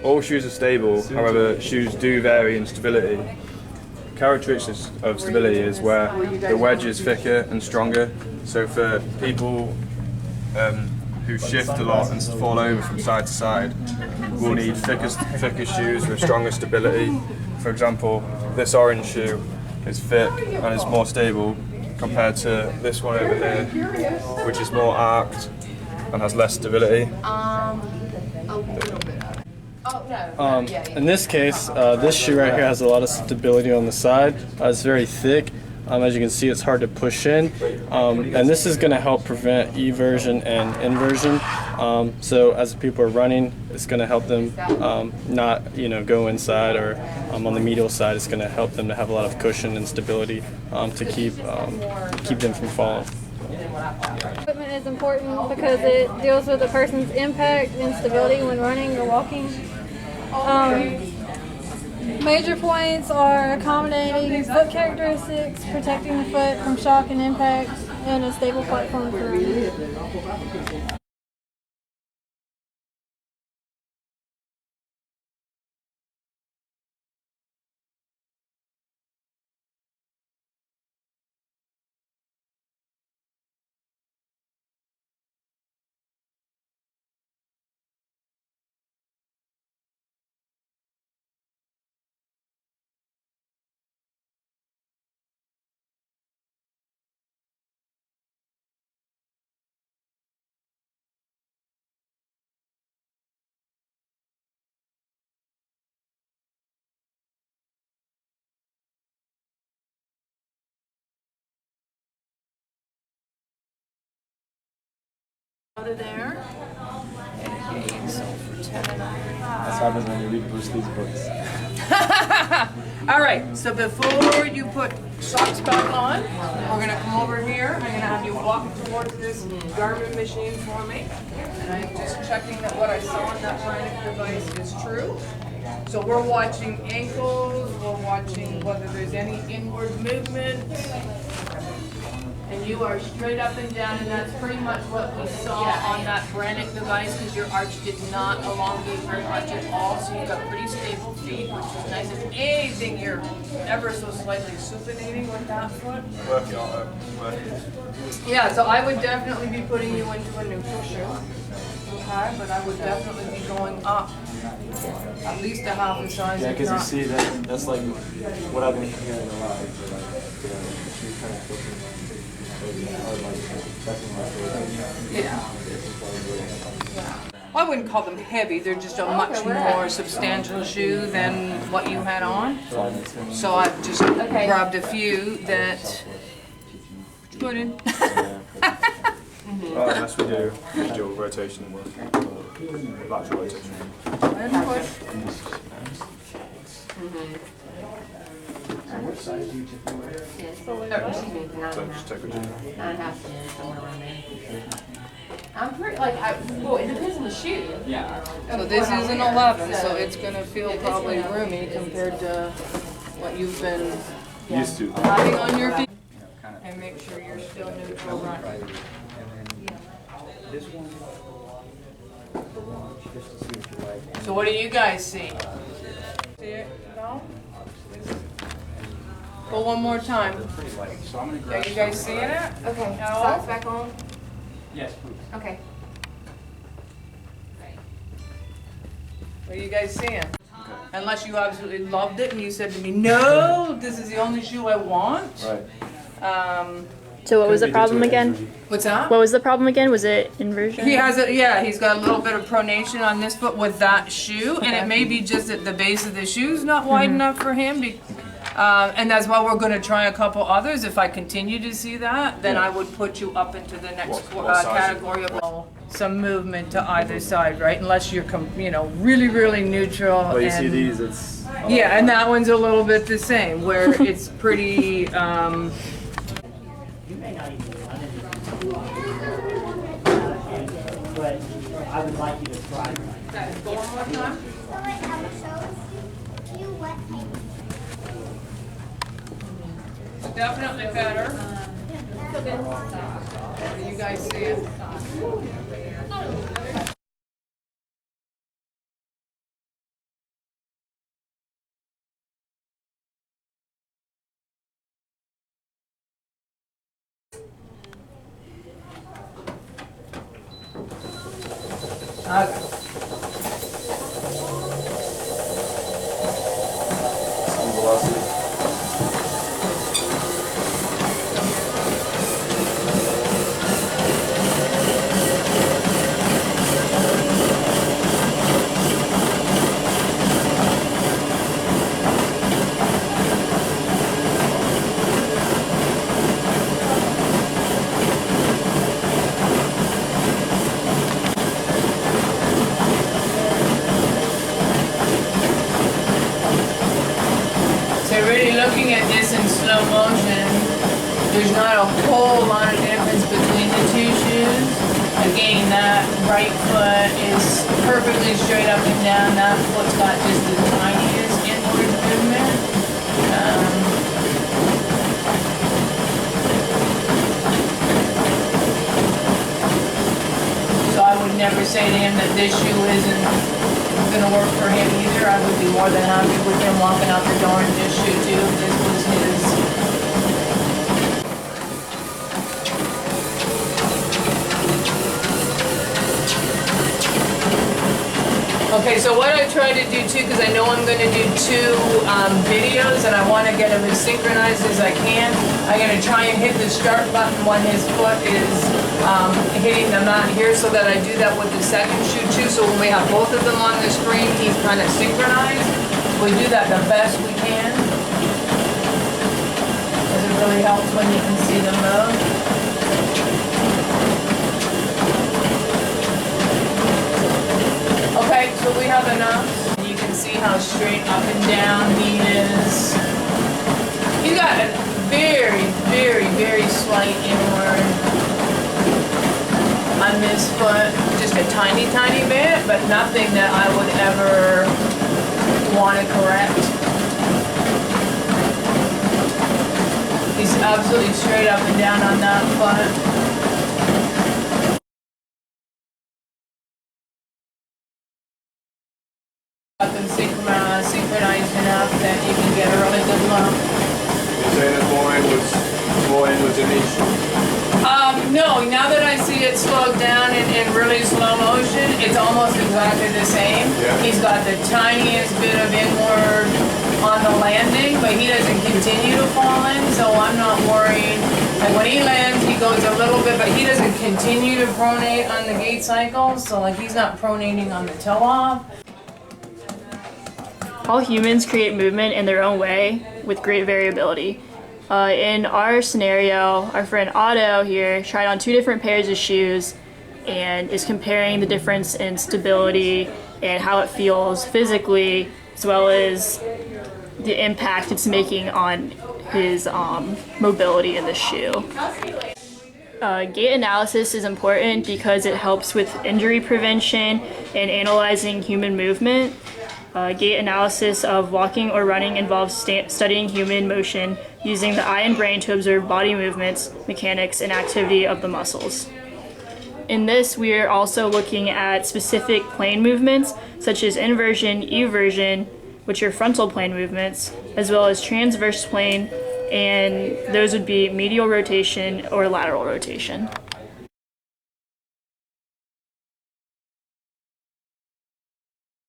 All shoes are stable, however shoes do vary in stability. Characteristics of stability is where the wedge is thicker and stronger, so for people who shift a lot and fall over from side to side, we'll need thicker shoes with stronger stability. For example, this orange shoe is thick and is more stable compared to this one over here, which is more arced and has less stability. In this case, this shoe right here has a lot of stability on the side. It's very thick. As you can see, it's hard to push in, and this is going to help prevent eversion and inversion. So as people are running, it's going to help them not, go inside, or on the medial side, it's going to help them to have a lot of cushion and stability to keep them from falling. Equipment is important because it deals with a person's impact and stability when running or walking. Major points are accommodating foot characteristics, protecting the foot from shock and impact, and a stable platform for running. Out of there. And so for 10. That's what happens when you read Bruce Lee's books. All right, so before you put socks back on, we're gonna come over here. I'm gonna have you walk towards this Garmin machine for me. And I'm just checking that what I saw on that Bionic device is true. So we're watching ankles, we're watching whether there's any inward movement. And you are straight up and down, and that's pretty much what we saw on that Bionic device, because your arch did not elongate very much at all, so you've got pretty stable feet, which is nice. If anything, you're ever so slightly supinating with that foot. Working on it. Yeah, so I would definitely be putting you into a neutral shoe. Okay, but I would definitely be going up at least a half a size. Yeah, because you see that's like what I've been hearing a lot. Yeah. I wouldn't call them heavy, they're just a much more substantial shoe than what you had on. So I've just grabbed a few that put in. Unless we do dual rotation work, lateral rotation. And push. What size do you typically wear? So just take what you do. I'm pretty, well, it depends on the shoe. Yeah. So this is an 11, so it's gonna feel probably roomy compared to what you've been Used to. having on your feet. And make sure you're still neutral running. This one, just to see if you like. So what do you guys see? See it? No? Go one more time. Pretty light, so I'm gonna Are grab. you guys seeing it? Okay, No? socks back on? Yes, please. Okay. What are you guys seeing? Unless you absolutely loved it and you said to me, no, this is the only shoe I want. Right. So what was the problem again? What's that? What was the problem again? Was it inversion? He has he's got a little bit of pronation on this foot with that shoe, and it may be just that the base of the shoe's not wide enough for him. And that's why we're going to try a couple others. If I continue to see that, then I would put you up into the next What size? category of some movement to either side, right? Unless you're, really, really neutral. Well, you and, see these, it's... yeah, and that one's a little bit the same, where it's pretty. But I would like you to try. Go one more time. Definitely better. You guys see it? Looking at this in slow motion, there's not a whole lot of difference between the two shoes. Again, that right foot is perfectly straight up and down. That foot's got just the tiniest inward movement. So I would never say to him that this shoe isn't gonna work for him either. I would be more than happy with him walking out the door in this shoe too if this was his. Okay, so what I try to do too, because I know I'm gonna do two videos and I wanna get them as synchronized as I can, I'm gonna try and hit the start button when his foot is hitting the mat here, so that I do that with the second shoe too, so when we have both of them on the screen, he's kind of synchronized. We do that the best we can, because it really helps when you can see them move. Okay, so we have enough. You can see how straight up and down he is. He's got a very, very, very slight inward on this foot, just a tiny, tiny bit, but nothing that I would ever want to correct. He's absolutely straight up and down on that foot. Got them synchronized enough that you can get a really good look. You're saying that more inwards in each shoe? No, now that I see it slowed down in really slow motion, it's almost exactly the same. Yeah. He's got the tiniest bit of inward on the landing, but he doesn't continue to fall in, so I'm not worried. And when he lands, he goes a little bit, but he doesn't continue to pronate on the gait cycle, so like he's not pronating on the toe off. All humans create movement in their own way with great variability. In our scenario, our friend Otto here tried on 2 different pairs of shoes and is comparing the difference in stability and how it feels physically, as well as the impact it's making on his mobility in the shoe. Gait analysis is important because it helps with injury prevention and analyzing human movement. Gait analysis of walking or running involves studying human motion using the eye and brain to observe body movements, mechanics, and activity of the muscles. In this, we are also looking at specific plane movements, such as inversion, eversion, which are frontal plane movements, as well as transverse plane, and those would be medial rotation or lateral rotation.